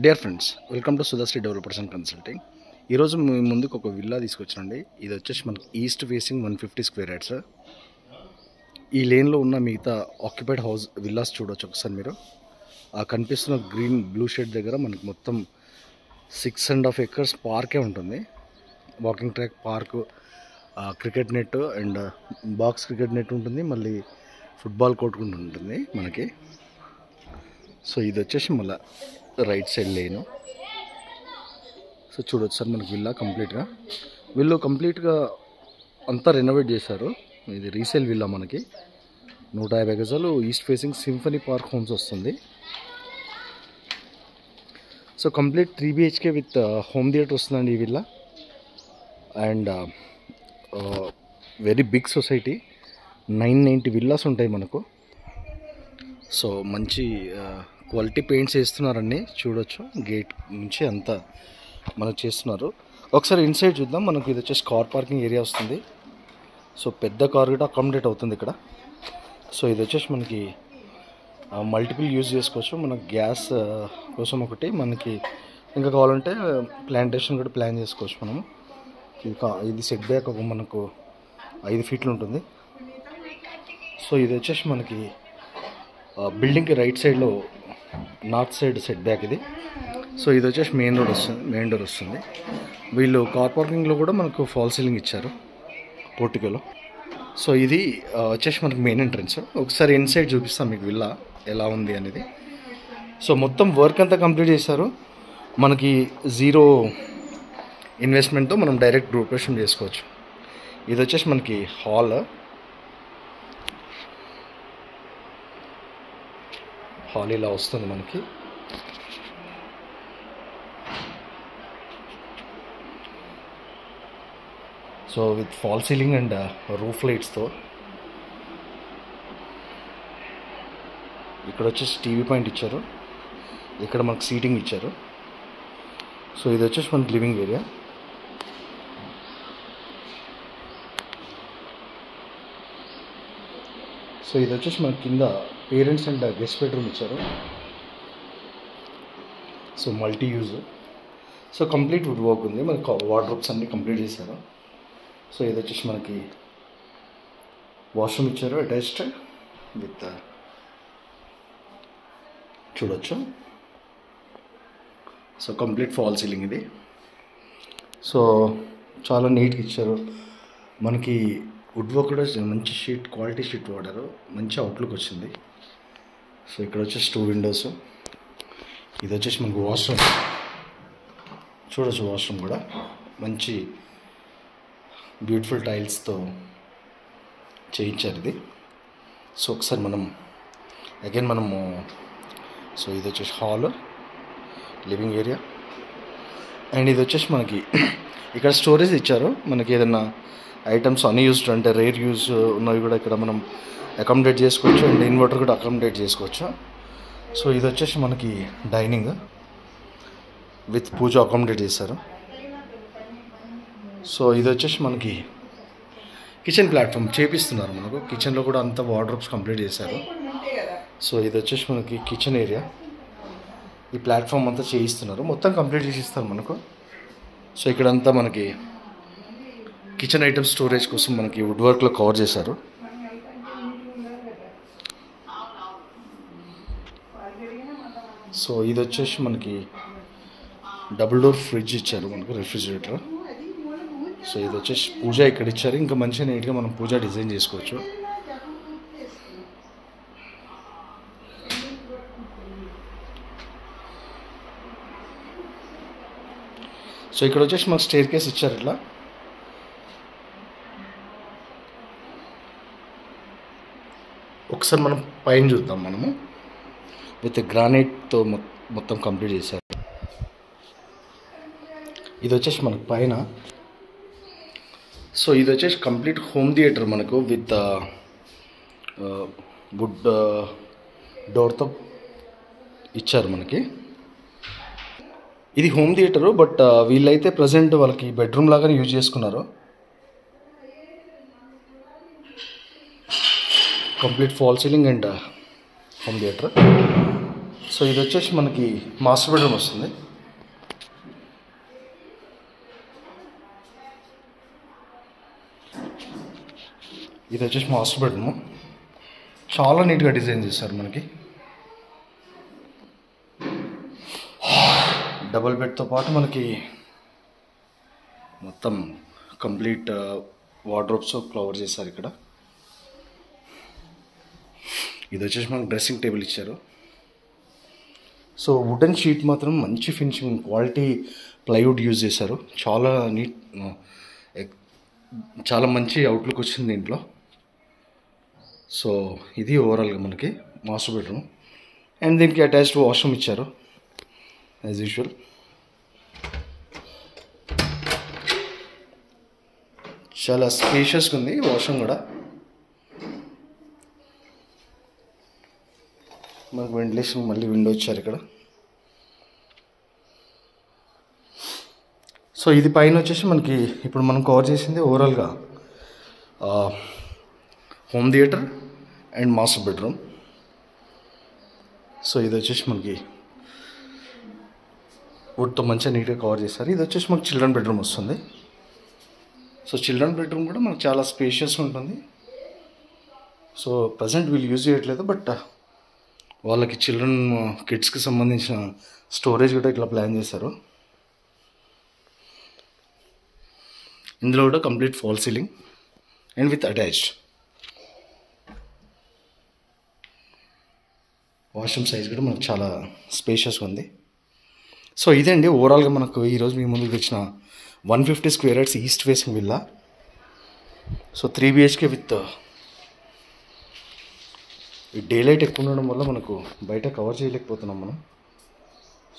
Dear friends, welcome to Sudhashri developers and consulting. ఈరోజు మీ ముందుకు ఒక విల్లా తీసుకొచ్చానండి. ఇది వచ్చేసి మనకి ఈస్ట్ ఫేసింగ్ 150 స్క్వేర్ యార్డ్స్. ఈ లేన్లో ఉన్న మిగతా ఆక్యుపైడ్ హౌస్ విల్లాస్ చూడవచ్చు ఒకసారి మీరు. ఆ కనిపిస్తున్న గ్రీన్ బ్లూ షేడ్ దగ్గర మనకి మొత్తం 6.5 acres పార్కే ఉంటుంది. Walking track, park, cricket net and box cricket net ఉంటుంది. మళ్ళీ ఫుట్బాల్ కోర్ట్ కూడా ఉంటుంది మనకి. సో ఇది వచ్చేసి మళ్ళీ రైట్ సైడ్ లేను. సో చూడొచ్చు సార్, మనకి విల్లా వీళ్ళు కంప్లీట్గా అంతా రెనోవేట్ చేశారు. ఇది రీసేల్ విల్లా మనకి 150 గజాలు east facing symphony park homes వస్తుంది. So complete 3 BHK with home theatre వస్తుందండి ఈ విల్లా. And very big society, 990 villas ఉంటాయి మనకు. సో మంచి క్వాలిటీ పెయింట్స్ వేస్తున్నారండి, చూడొచ్చు. గేట్ నుంచి అంతా మనకు చేస్తున్నారు. ఒకసారి ఇన్సైడ్ చూద్దాం. మనకు ఇది వచ్చేసి కార్ పార్కింగ్ ఏరియా వస్తుంది. సో పెద్ద కార్ కూడా అకామిడేట్ అవుతుంది ఇక్కడ. సో ఇది వచ్చేసి మనకి మల్టిపుల్ యూజ్ చేసుకోవచ్చు. మనకు గ్యాస్ కోసం ఒకటి, మనకి ఇంకా కావాలంటే ప్లాంటేషన్ కూడా ప్లాన్ చేసుకోవచ్చు మనము. ఇది సెట్ బ్యాక్ ఒక మనకు 5 feet ఉంటుంది. సో ఇది వచ్చేసి మనకి బిల్డింగ్కి రైట్ సైడ్లో నార్త్ సైడ్ సెట్ బ్యాక్ ఇది. సో ఇది వచ్చేసి మెయిన్ డోర్ వస్తుంది. వీళ్ళు కార్ పార్కింగ్లో కూడా మనకు ఫాల్ సీలింగ్ ఇచ్చారు పోర్టికోలో. సో ఇది వచ్చేసి మనకి మెయిన్ ఎంట్రన్స్. ఒకసారి ఇన్సైడ్ చూపిస్తాం మీకు విల్లా ఎలా ఉంది అనేది. సో మొత్తం వర్క్ అంతా కంప్లీట్ చేశారు. మనకి 0 ఇన్వెస్ట్మెంట్తో మనం డైరెక్ట్ గృహప్రవేశం చేసుకోవచ్చు. ఇది వచ్చేసి మనకి హాల్ ఇలా వస్తుంది మనకి. So with false ceiling and roof లైట్స్తో. ఇక్కడ వచ్చేసి టీవీ పాయింట్ ఇచ్చారు. ఇక్కడ మనకు సీటింగ్ ఇచ్చారు. సో ఇది వచ్చేసి మనకి లివింగ్ ఏరియా. సో ఇది వచ్చేసి మనకి కింద పేరెంట్స్ అండ్ గెస్ట్ బెడ్రూమ్ ఇచ్చారు. So multi use. So complete wood work ఉంది. మనకి వార్డ్రోబ్స్ అన్నీ కంప్లీట్ చేశారు. సో ఇది వచ్చేసి మనకి వాష్రూమ్ ఇచ్చారు అటాచ్డ్ విత్, చూడొచ్చు. సో కంప్లీట్ ఫాల్ సీలింగ్ ఇది. సో చాలా నీట్గా ఇచ్చారు. మనకి వుడ్ వర్క్ కూడా మంచి షీట్, క్వాలిటీ షీట్ వాడారు. మంచి అవుట్లుక్ వచ్చింది. సో ఇక్కడ వచ్చేసి 2 windows. ఇది వచ్చేసి మనకు వాష్రూమ్, చూడొచ్చు. వాష్రూమ్ కూడా మంచి బ్యూటిఫుల్ టైల్స్తో చేయించారు ఇది. సో ఒకసారి మనము సో ఇది వచ్చేసి హాల్, లివింగ్ ఏరియా. అండ్ ఇది వచ్చేసి మనకి ఇక్కడ స్టోరేజ్ ఇచ్చారు. మనకి ఏదైనా ఐటమ్స్ అన్యూజ్డ్ అంటే రేర్ యూజ్ ఉన్నవి కూడా ఇక్కడ మనం అకామిడేట్ చేసుకోవచ్చు. అండ్ ఇన్వర్టర్ కూడా అకామిడేట్ చేసుకోవచ్చు. సో ఇది వచ్చేసి మనకి డైనింగ్ విత్ పూజ అకామిడేట్ చేశారు. సో ఇది వచ్చేసి మనకి కిచెన్ ప్లాట్ఫామ్ చేపిస్తున్నారు మనకు. కిచెన్లో కూడా అంతా వార్డ్రోబ్స్ కంప్లీట్ చేశారు. సో ఇది వచ్చేసి మనకి కిచెన్ ఏరియా. ఈ ప్లాట్ఫామ్ అంతా చేయిస్తున్నారు, మొత్తం కంప్లీట్ చేసి ఇస్తారు మనకు. సో ఇక్కడంతా మనకి కిచెన్ ఐటమ్స్ స్టోరేజ్ కోసం మనకి వుడ్ వర్క్లో కవర్ చేశారు. సో ఇది వచ్చేసి మనకి డబుల్ డోర్ ఫ్రిడ్జ్ ఇచ్చారు మనకు, రెఫ్రిజిరేటర్. సో ఇది వచ్చేసి పూజ ఇక్కడ ఇచ్చారు. ఇంకా మంచిగా నీట్గా మనం పూజ డిజైన్ చేసుకోవచ్చు. సో ఇక్కడ వచ్చేసి మనకు స్టేర్ కేస్ ఇచ్చారు ఇట్లా. ఒకసారి మనం పైన చూద్దాం. మనము విత్ గ్రానైట్తో మొత్తం కంప్లీట్ చేశారు. ఇది వచ్చేసి మనకు పైన. సో ఇది వచ్చేసి కంప్లీట్ హోమ్ థియేటర్ మనకు విత్ వుడ్ డోర్తో ఇచ్చారు మనకి. ఇది హోమ్ థియేటరు, బట్ వీళ్ళైతే ప్రజెంట్ వాళ్ళకి బెడ్రూమ్ లాగానే యూజ్ చేసుకున్నారు. Complete fall ceiling and home theatre. So ఇది వచ్చేసి మనకి మాస్టర్ బెడ్రూమ్ వస్తుంది. ఇది వచ్చేసి మాస్టర్ బెడ్రూమ్. చాలా నీట్గా డిజైన్ చేస్తారు. మనకి డబుల్ బెడ్తో పాటు మనకి మొత్తం కంప్లీట్ వార్డ్రోబ్స్ కవర్ చేశారు ఇక్కడ. ఇది వచ్చేసి మనకు డ్రెస్సింగ్ టేబుల్ ఇచ్చారు. సో వుడెన్ షీట్ మాత్రం మంచి ఫినిషింగ్ క్వాలిటీ ప్లైవుడ్ యూజ్ చేశారు. చాలా నీట్, చాలా మంచి అవుట్లుక్ వచ్చింది దీంట్లో. సో ఇది ఓవరాల్గా మనకి మాస్టర్ బెడ్రూమ్. అండ్ దీనికి అటాచ్డ్ వాష్రూమ్ ఇచ్చారు యాజ్ యూజువల్. చాలా స్పేషియస్గా ఉంది వాష్రూమ్ కూడా. మనకు వెంటిలేషన్ మళ్ళీ విండో ఇచ్చారు ఇక్కడ. సో ఇది పైన వచ్చేసి మనకి ఇప్పుడు మనం కవర్ చేసింది ఓవరాల్గా home theatre and master bedroom. So ఇది వచ్చేసి మనకి వుడ్తో మంచిగా నీట్గా కవర్ చేస్తారు. ఇది వచ్చేసి మనకి చిల్డ్రన్ బెడ్రూమ్ వస్తుంది. సో చిల్డ్రన్ బెడ్రూమ్ కూడా మనకు చాలా స్పేషియస్ ఉంటుంది. సో ప్రజెంట్ వీళ్ళు యూజ్ చేయట్లేదు, బట్ వాళ్ళకి చిల్డ్రన్ కిడ్స్కి సంబంధించిన స్టోరేజ్ కూడా ఇట్లా ప్లాన్ చేశారు. ఇందులో కూడా complete fall ceiling and with attached washroom size కూడా మనకు చాలా స్పేషియస్గా ఉంది. సో ఇదండి ఓవరాల్గా మనకు ఈరోజు మీ ముందుకు వచ్చిన 150 square yards east facing villa. So 3 BHK with ఈ డే లైట్ ఎక్కువ ఉండడం వల్ల మనకు బయట కవర్ చేయలేకపోతున్నాం మనం.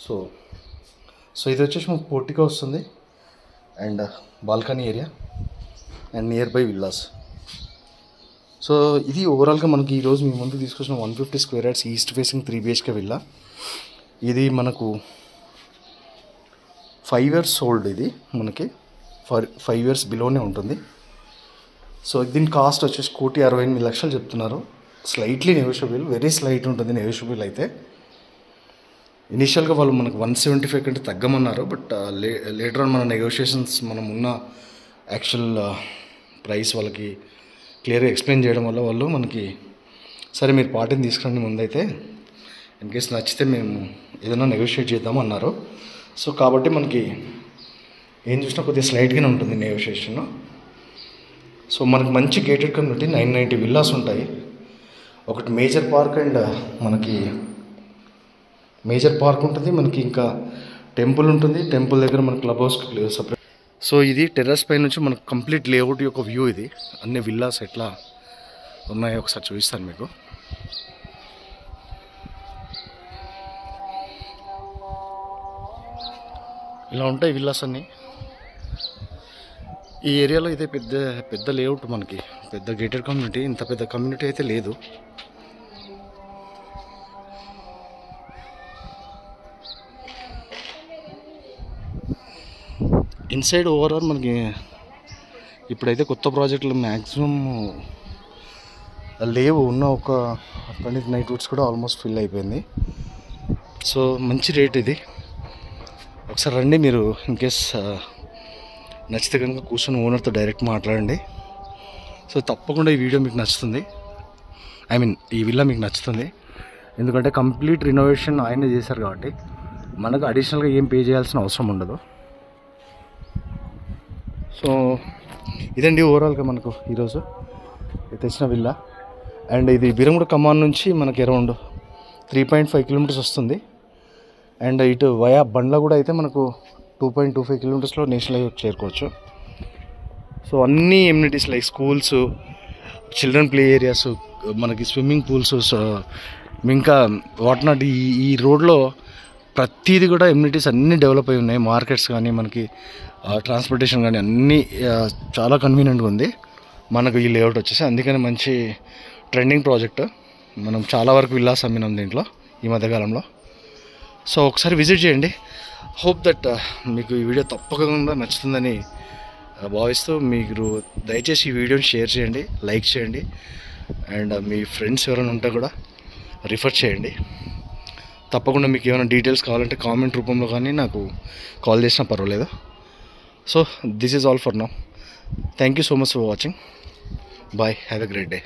సో ఇది వచ్చేసి మనకు పోర్టికో వస్తుంది and balcony area and near by villas. So ఇది ఓవరాల్గా మనకి ఈరోజు మీ ముందు తీసుకొచ్చిన 150 square yards east facing 3 BHK villa. ఇది మనకు 5 years ఓల్డ్. ఇది మనకి 5 years బిలోనే ఉంటుంది. సో దీని కాస్ట్ వచ్చేసి 1,68,00,000 చెప్తున్నారు. స్లైట్లీ నెగోషియబుల్, వెరీ స్లైట్ ఉంటుంది నెగోషియబుల్ అయితే. ఇనిషియల్గా వాళ్ళు మనకు 175 కంటే తగ్గమన్నారు, బట్ లేటర్ ఆన్ మన నెగోషియేషన్స్ మనం ఉన్న యాక్చువల్ ప్రైస్ వాళ్ళకి క్లియర్గా ఎక్స్ప్లెయిన్ చేయడం వల్ల వాళ్ళు మనకి సరే మీరు పార్టీని తీసుకురండి ముందైతే, ఇన్ కేస్ నచ్చితే మేము ఏదైనా నెగోషియేట్ చేద్దాం అన్నారు. సో కాబట్టి మనకి ఏం చూసినా కొద్దిగా స్లైట్గానే ఉంటుంది నెగోషియేషన్. సో మనకి మంచి గేటెడ్ కమ్యూనిటీ 990 విల్లాస్ ఉంటాయి. ఒకటి మేజర్ పార్క్ అండ్ మనకి మేజర్ పార్క్ ఉంటుంది, మనకి ఇంకా టెంపుల్ ఉంటుంది. టెంపుల్ దగ్గర మనకి క్లబ్ హౌస్ సపరేట్. సో ఇది టెర్రస్ పై నుంచి మనకు కంప్లీట్ లేఅవుట్ యొక్క వ్యూ. ఇది అన్ని విల్లాస్ ఎట్లా ఉన్నాయో ఒకసారి చూపిస్తాను మీకు. ఇలా ఉంటాయి విల్లాస్ అన్నీ. ఈ ఏరియాలో ఇదే పెద్ద లేఅవుట్, మనకి పెద్ద గేటెడ్ కమ్యూనిటీ. ఇంత పెద్ద కమ్యూనిటీ అయితే లేదు. ఇన్సైడ్ ఓవరాల్ మనకి ఇప్పుడైతే కొత్త ప్రాజెక్టులు మ్యాక్సిమం లేవు. ఉన్న ఒక 20 నైట్ వుడ్స్ కూడా ఆల్మోస్ట్ ఫిల్ అయిపోయింది. సో మంచి రేట్ ఇది. ఒకసారి రండి మీరు, ఇన్ కేస్ నచ్చితే కనుక కూర్చొని ఓనర్తో డైరెక్ట్ మాట్లాడండి. సో తప్పకుండా ఈ వీడియో మీకు నచ్చుతుంది, ఈ విల్లా మీకు నచ్చుతుంది. ఎందుకంటే కంప్లీట్ రినోవేషన్ ఆయనే చేశారు కాబట్టి మనకు అడిషనల్గా ఏం పే చేయాల్సిన అవసరం ఉండదు. సో ఇదండి ఓవరాల్గా మనకు ఈరోజు తెచ్చిన విల్లా. అండ్ ఇది బిరంగూడ కమాన్ నుంచి మనకి అరౌండ్ 3.5 kilometers వస్తుంది. అండ్ ఇటు వయా బండ్ల కూడా అయితే మనకు 2.25 kilometers నేషనల్ హైవే చేరుకోవచ్చు. సో అన్ని amenities like schools, children play areas, మనకి స్విమ్మింగ్ పూల్స్, ఇంకా వాట్నాట్ ఈ రోడ్లో ప్రతిదీ కూడా ఎమ్యూనిటీస్ అన్నీ డెవలప్ అయి ఉన్నాయి. మార్కెట్స్ కానీ మనకి ట్రాన్స్పోర్టేషన్ కానీ అన్నీ చాలా కన్వీనియంట్గా ఉంది మనకు ఈ లేఅవుట్ వచ్చేసి. అందుకని మంచి ట్రెండింగ్ ప్రాజెక్ట్. మనం చాలా వరకు విల్లాస్ అమ్మినాం దీంట్లో ఈ మధ్యకాలంలో. సో ఒకసారి విజిట్ చేయండి. హోప్ దట్ మీకు ఈ వీడియో తప్పకుండా నచ్చుతుందని భావిస్తూ మీరు దయచేసి ఈ వీడియోని షేర్ చేయండి, లైక్ చేయండి, అండ్ మీ ఫ్రెండ్స్ ఎవరైనా ఉంటే కూడా రిఫర్ చేయండి. తప్పకుండా మీకు ఏమైనా డీటెయిల్స్ కావాలంటే కామెంట్ రూపంలో కానీ నాకు కాల్ చేసినా పర్వాలేదు. So this is all for now. Thank you so much for watching. Bye. Have a great day.